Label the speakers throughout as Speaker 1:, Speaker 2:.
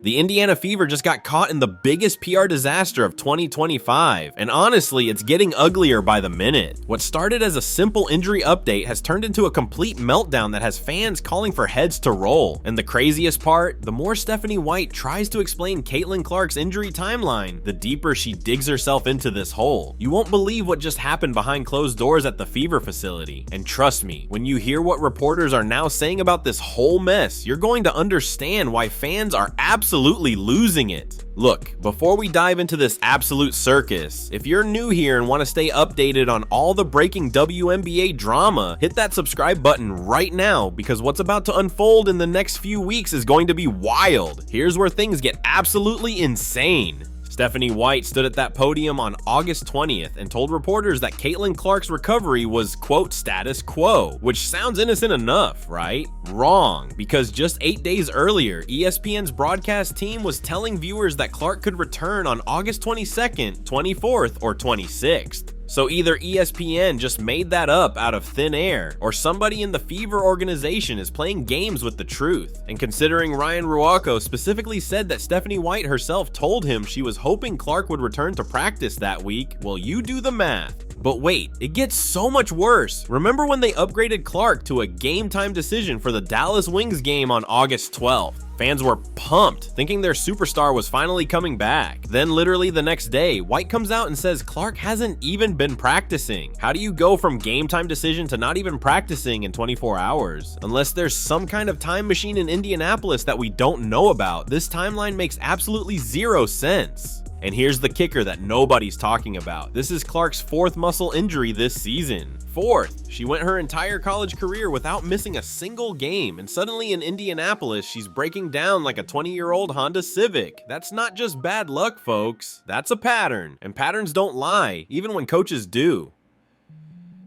Speaker 1: The Indiana Fever just got caught in the biggest PR disaster of 2025, and honestly, it's getting uglier by the minute. What started as a simple injury update has turned into a complete meltdown that has fans calling for heads to roll. And the craziest part, the more Stephanie White tries to explain Caitlin Clark's injury timeline, the deeper she digs herself into this hole. You won't believe what just happened behind closed doors at the Fever facility. And trust me, when you hear what reporters are now saying about this whole mess, you're going to understand why fans are absolutely losing it. Look, before we dive into this absolute circus, if you're new here and want to stay updated on all the breaking WNBA drama, hit that subscribe button right now, because what's about to unfold in the next few weeks is going to be wild. Here's where things get absolutely insane. Stephanie White stood at that podium on August 20th and told reporters that Caitlin Clark's recovery was, quote, status quo, which sounds innocent enough, right? Wrong, because just 8 days earlier, ESPN's broadcast team was telling viewers that Clark could return on August 22nd, 24th, or 26th. So either ESPN just made that up out of thin air, or somebody in the Fever organization is playing games with the truth. And considering Ryan Ruocco specifically said that Stephanie White herself told him she was hoping Clark would return to practice that week, well, you do the math. But wait, it gets so much worse. Remember when they upgraded Clark to a game time decision for the Dallas Wings game on August 12th? Fans were pumped, thinking their superstar was finally coming back. Then literally the next day, White comes out and says Clark hasn't even been practicing. How do you go from game time decision to not even practicing in 24 hours? Unless there's some kind of time machine in Indianapolis that we don't know about, this timeline makes absolutely zero sense. And here's the kicker that nobody's talking about. This is Clark's fourth muscle injury this season. Fourth, she went her entire college career without missing a single game, and suddenly in Indianapolis, she's breaking down like a 20-year-old Honda Civic. That's not just bad luck, folks. That's a pattern, and patterns don't lie, even when coaches do.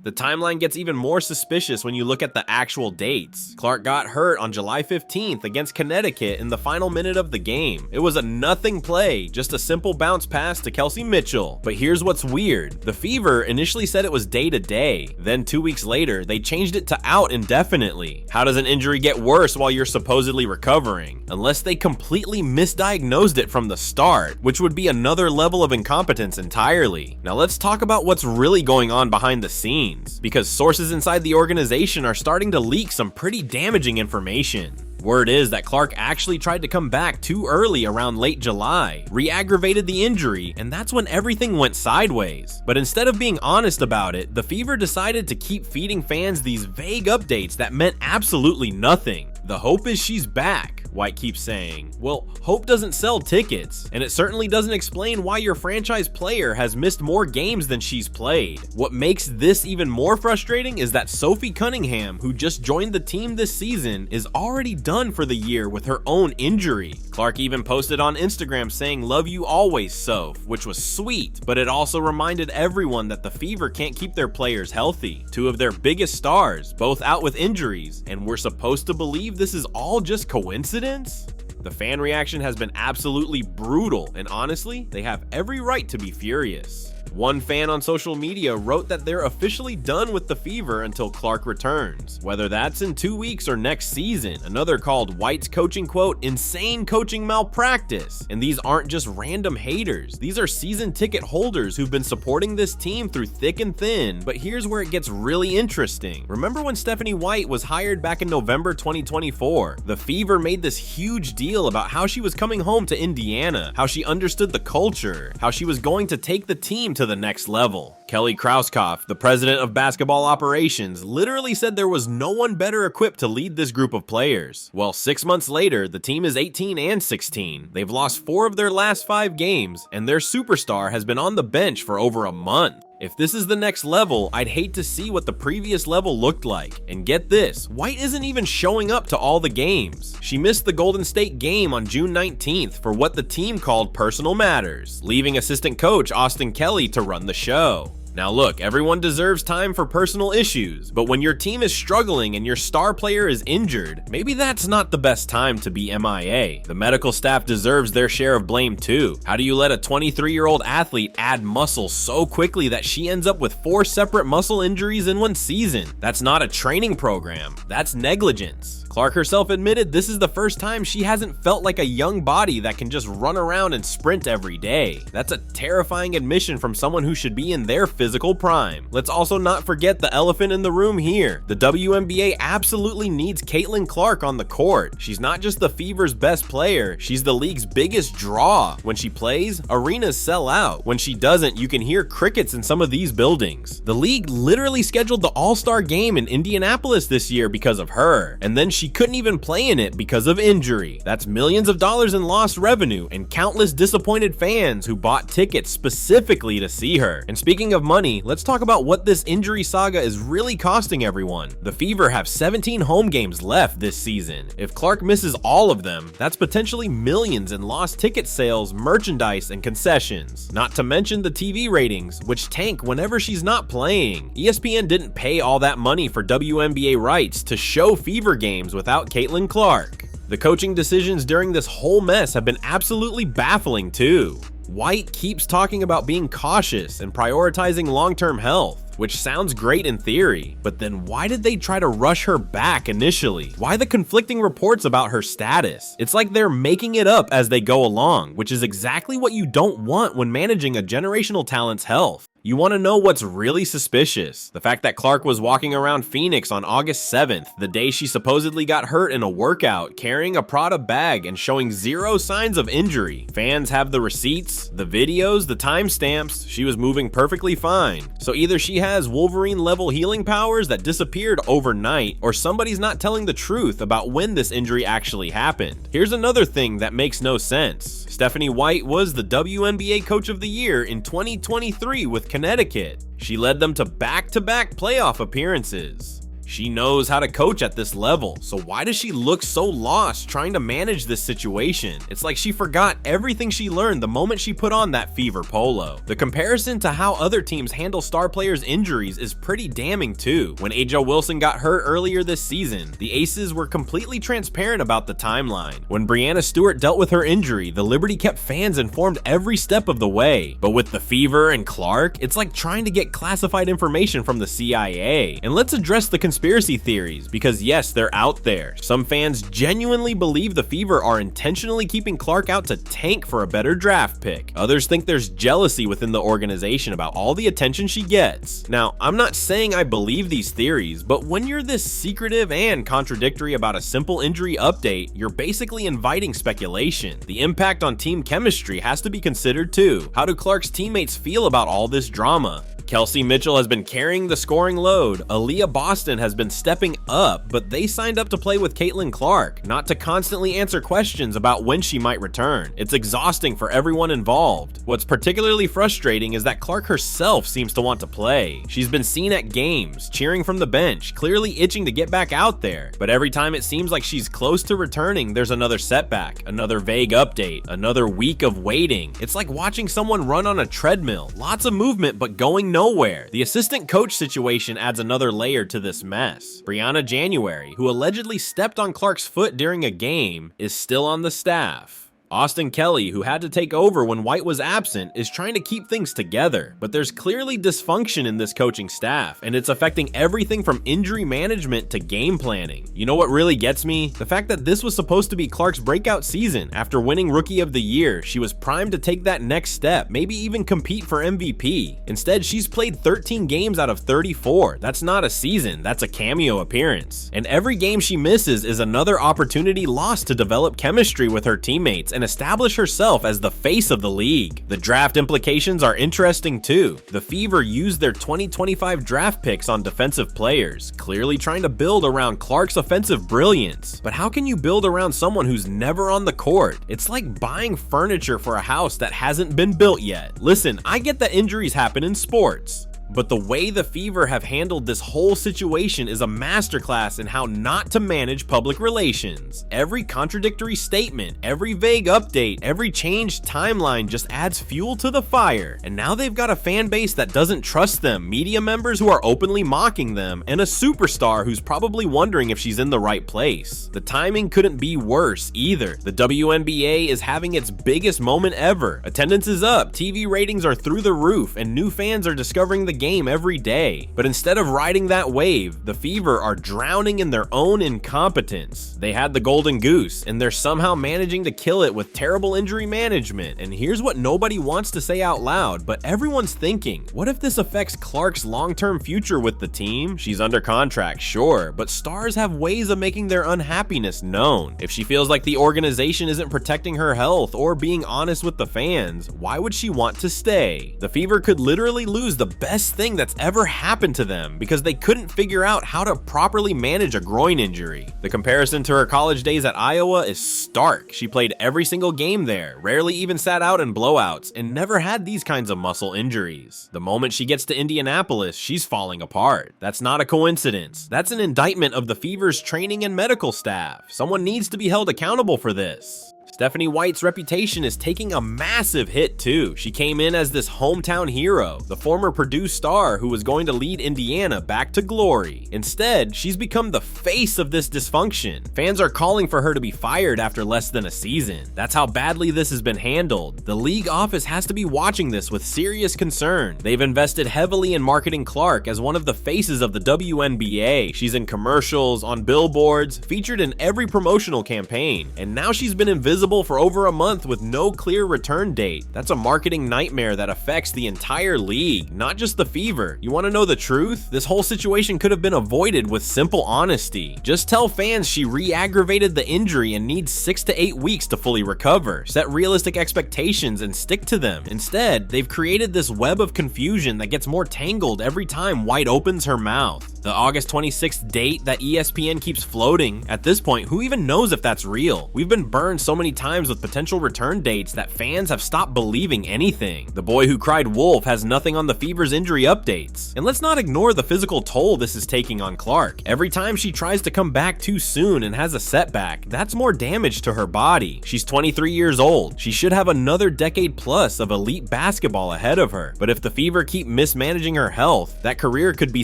Speaker 1: The timeline gets even more suspicious when you look at the actual dates. Clark got hurt on July 15th against Connecticut in the final minute of the game. It was a nothing play, just a simple bounce pass to Kelsey Mitchell. But here's what's weird. The Fever initially said it was day to day. Then 2 weeks later, they changed it to out indefinitely. How does an injury get worse while you're supposedly recovering? Unless they completely misdiagnosed it from the start, which would be another level of incompetence entirely. Now let's talk about what's really going on behind the scenes, because sources inside the organization are starting to leak some pretty damaging information. Word is that Clark actually tried to come back too early around late July, re-aggravated the injury, and that's when everything went sideways. But instead of being honest about it, the Fever decided to keep feeding fans these vague updates that meant absolutely nothing. The hope is she's back, White keeps saying. Well, hope doesn't sell tickets, and it certainly doesn't explain why your franchise player has missed more games than she's played. What makes this even more frustrating is that Sophie Cunningham, who just joined the team this season, is already done for the year with her own injury. Clark even posted on Instagram saying, "Love you always, Soph," which was sweet, but it also reminded everyone that the Fever can't keep their players healthy. Two of their biggest stars, both out with injuries, and we're supposed to believe this is all just coincidence? The fan reaction has been absolutely brutal, and honestly, they have every right to be furious. One fan on social media wrote that they're officially done with the Fever until Clark returns, whether that's in 2 weeks or next season. Another called White's coaching quote, "insane coaching malpractice." And these aren't just random haters. These are season ticket holders who've been supporting this team through thick and thin. But here's where it gets really interesting. Remember when Stephanie White was hired back in November 2024? The Fever made this huge deal about how she was coming home to Indiana, how she understood the culture, how she was going to take the team to the next level. Kelly Krauskopf, the president of basketball operations, literally said there was no one better equipped to lead this group of players. Well, 6 months later, the team is 18 and 16. They've lost 4 of their last 5 games, and their superstar has been on the bench for over a month. If this is the next level, I'd hate to see what the previous level looked like. And get this, White isn't even showing up to all the games. She missed the Golden State game on June 19th for what the team called personal matters, leaving assistant coach Austin Kelly to run the show. Now look, everyone deserves time for personal issues, but when your team is struggling and your star player is injured, maybe that's not the best time to be MIA. The medical staff deserves their share of blame too. How do you let a 23-year-old athlete add muscle so quickly that she ends up with 4 separate muscle injuries in one season? That's not a training program, that's negligence. Clark herself admitted this is the first time she hasn't felt like a young body that can just run around and sprint every day. That's a terrifying admission from someone who should be in their physical prime. Let's also not forget the elephant in the room here. The WNBA absolutely needs Caitlin Clark on the court. She's not just the Fever's best player, she's the league's biggest draw. When she plays, arenas sell out. When she doesn't, you can hear crickets in some of these buildings. The league literally scheduled the All-Star game in Indianapolis this year because of her, and then she couldn't even play in it because of injury. That's millions of dollars in lost revenue and countless disappointed fans who bought tickets specifically to see her. And speaking of money, let's talk about what this injury saga is really costing everyone. The Fever have 17 home games left this season. If Clark misses all of them, that's potentially millions in lost ticket sales, merchandise, and concessions. Not to mention the TV ratings, which tank whenever she's not playing. ESPN didn't pay all that money for WNBA rights to show Fever games without Caitlin Clark. The coaching decisions during this whole mess have been absolutely baffling too. White keeps talking about being cautious and prioritizing long-term health, which sounds great in theory, but then why did they try to rush her back initially? Why the conflicting reports about her status? It's like they're making it up as they go along, which is exactly what you don't want when managing a generational talent's health. You want to know what's really suspicious? The fact that Clark was walking around Phoenix on August 7th, the day she supposedly got hurt in a workout, carrying a Prada bag and showing zero signs of injury. Fans have the receipts, the videos, the timestamps. She was moving perfectly fine. So either she has Wolverine-level healing powers that disappeared overnight, or somebody's not telling the truth about when this injury actually happened. Here's another thing that makes no sense. Stephanie White was the WNBA Coach of the Year in 2023 with Connecticut. She led them to back-to-back playoff appearances. She knows how to coach at this level, so why does she look so lost trying to manage this situation? It's like she forgot everything she learned the moment she put on that Fever polo. The comparison to how other teams handle star players' injuries is pretty damning too. When A'ja Wilson got hurt earlier this season, the Aces were completely transparent about the timeline. When Breanna Stewart dealt with her injury, the Liberty kept fans informed every step of the way. But with the Fever and Clark, it's like trying to get classified information from the CIA. And let's address the conspiracy theories, because yes, they're out there. Some fans genuinely believe the Fever are intentionally keeping Clark out to tank for a better draft pick. Others think there's jealousy within the organization about all the attention she gets. Now, I'm not saying I believe these theories, but when you're this secretive and contradictory about a simple injury update, you're basically inviting speculation. The impact on team chemistry has to be considered too. How do Clark's teammates feel about all this drama? Kelsey Mitchell has been carrying the scoring load. Aaliyah Boston has been stepping up, but they signed up to play with Caitlin Clark, not to constantly answer questions about when she might return. It's exhausting for everyone involved. What's particularly frustrating is that Clark herself seems to want to play. She's been seen at games, cheering from the bench, clearly itching to get back out there. But every time it seems like she's close to returning, there's another setback, another vague update, another week of waiting. It's like watching someone run on a treadmill. Lots of movement, but going nowhere. The assistant coach situation adds another layer to this mess. Brianna January, who allegedly stepped on Clark's foot during a game, is still on the staff. Austin Kelly, who had to take over when White was absent, is trying to keep things together, but there's clearly dysfunction in this coaching staff, and it's affecting everything from injury management to game planning. You know what really gets me? The fact that this was supposed to be Clark's breakout season. After winning Rookie of the Year, she was primed to take that next step, maybe even compete for MVP. Instead, she's played 13 games out of 34. That's not a season, that's a cameo appearance. And every game she misses is another opportunity lost to develop chemistry with her teammates and establish herself as the face of the league. The draft implications are interesting too. The Fever used their 2025 draft picks on defensive players, clearly trying to build around Clark's offensive brilliance. But how can you build around someone who's never on the court? It's like buying furniture for a house that hasn't been built yet. Listen, I get that injuries happen in sports, but the way the Fever have handled this whole situation is a masterclass in how not to manage public relations. Every contradictory statement, every vague update, every changed timeline just adds fuel to the fire. And now they've got a fan base that doesn't trust them, media members who are openly mocking them, and a superstar who's probably wondering if she's in the right place. The timing couldn't be worse either. The WNBA is having its biggest moment ever. Attendance is up, TV ratings are through the roof, and new fans are discovering the game every day. But instead of riding that wave, the Fever are drowning in their own incompetence. They had the golden goose, and they're somehow managing to kill it with terrible injury management. And here's what nobody wants to say out loud, but everyone's thinking, what if this affects Clark's long-term future with the team? She's under contract, sure, but stars have ways of making their unhappiness known. If she feels like the organization isn't protecting her health or being honest with the fans, why would she want to stay? The Fever could literally lose the best thing that's ever happened to them because they couldn't figure out how to properly manage a groin injury. The comparison to her college days at Iowa is stark. She played every single game there, rarely even sat out in blowouts, and never had these kinds of muscle injuries. The moment she gets to Indianapolis, she's falling apart. That's not a coincidence. That's an indictment of the Fever's training and medical staff. Someone needs to be held accountable for this. Stephanie White's reputation is taking a massive hit too. She came in as this hometown hero, the former Purdue star who was going to lead Indiana back to glory. Instead, she's become the face of this dysfunction. Fans are calling for her to be fired after less than a season. That's how badly this has been handled. The league office has to be watching this with serious concern. They've invested heavily in marketing Clark as one of the faces of the WNBA. She's in commercials, on billboards, featured in every promotional campaign, and now she's been invisible for over a month with no clear return date. That's a marketing nightmare that affects the entire league, not just the Fever. You want to know the truth? This whole situation could have been avoided with simple honesty. Just tell fans she re-aggravated the injury and needs 6 to 8 weeks to fully recover. Set realistic expectations and stick to them. Instead, they've created this web of confusion that gets more tangled every time White opens her mouth. The August 26th date that ESPN keeps floating, at this point, who even knows if that's real? We've been burned so many times with potential return dates that fans have stopped believing anything. The boy who cried wolf has nothing on the Fever's injury updates. And let's not ignore the physical toll this is taking on Clark. Every time she tries to come back too soon and has a setback, that's more damage to her body. She's 23 years old. She should have another decade plus of elite basketball ahead of her. But if the Fever keep mismanaging her health, that career could be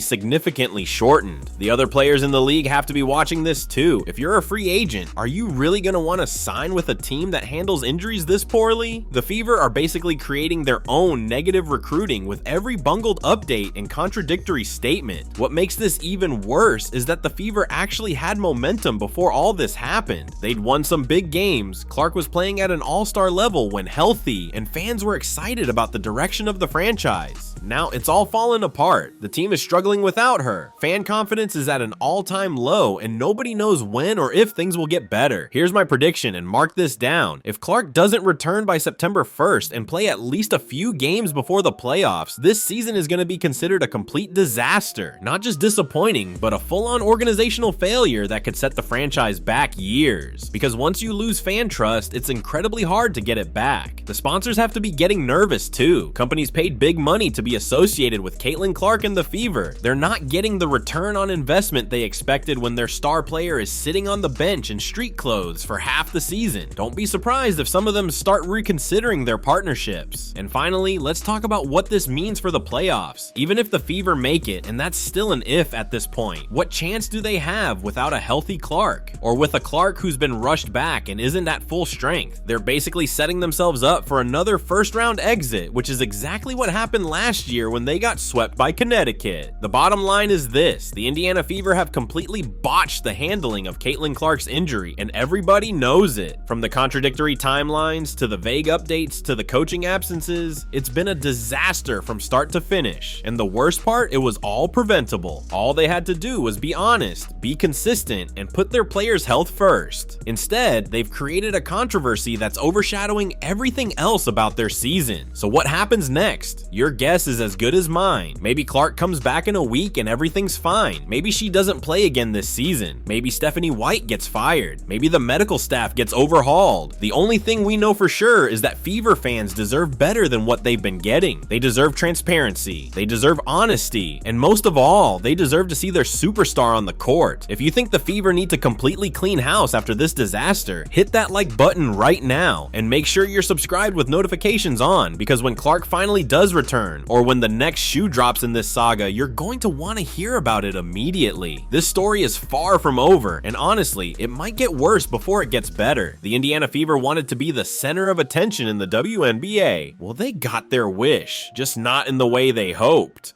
Speaker 1: significantly shortened. The other players in the league have to be watching this too. If you're a free agent, are you really going to want to sign with a team that handles injuries this poorly? The Fever are basically creating their own negative recruiting with every bungled update and contradictory statement. What makes this even worse is that the Fever actually had momentum before all this happened. They'd won some big games, Clark was playing at an all-star level when healthy, and fans were excited about the direction of the franchise. Now it's all fallen apart. The team is struggling without her. Fan confidence is at an all-time low, and nobody knows when or if things will get better. Here's my prediction, and mark this down. If Clark doesn't return by September 1st and play at least a few games before the playoffs, this season is going to be considered a complete disaster. Not just disappointing, but a full-on organizational failure that could set the franchise back years. Because once you lose fan trust, it's incredibly hard to get it back. The sponsors have to be getting nervous too. Companies paid big money to be associated with Caitlin Clark and the Fever. They're not getting the return on investment they expected when their star player is sitting on the bench in street clothes for half the season. Don't be surprised if some of them start reconsidering their partnerships. And finally, let's talk about what this means for the playoffs. Even if the Fever make it, and that's still an if at this point, what chance do they have without a healthy Clark? Or with a Clark who's been rushed back and isn't at full strength? They're basically setting themselves up for another first-round exit, which is exactly what happened last year when they got swept by Connecticut. The bottom line is this: the Indiana Fever have completely botched the handling of Caitlin Clark's injury, and everybody knows it. From the contradictory timelines to the vague updates to the coaching absences, it's been a disaster from start to finish. And the worst part, it was all preventable. All they had to do was be honest, be consistent, and put their players' health first. Instead, they've created a controversy that's overshadowing everything else about their season. So what happens next? Your guess is as good as mine. Maybe Clark comes back in a week and everything's fine. Maybe she doesn't play again this season. Maybe Stephanie White gets fired. Maybe the medical staff gets overhauled. The only thing we know for sure is that Fever fans deserve better than what they've been getting. They deserve transparency. They deserve honesty. And most of all, they deserve to see their superstar on the court. If you think the Fever need to completely clean house after this disaster, hit that like button right now and make sure you're subscribed with notifications on, because when Clark finally does return, or when the next shoe drops in this saga, you're going to want to hear about it immediately. This story is far from over, and honestly, it might get worse before it gets better. The Indiana Fever wanted to be the center of attention in the WNBA. Well, they got their wish, just not in the way they hoped.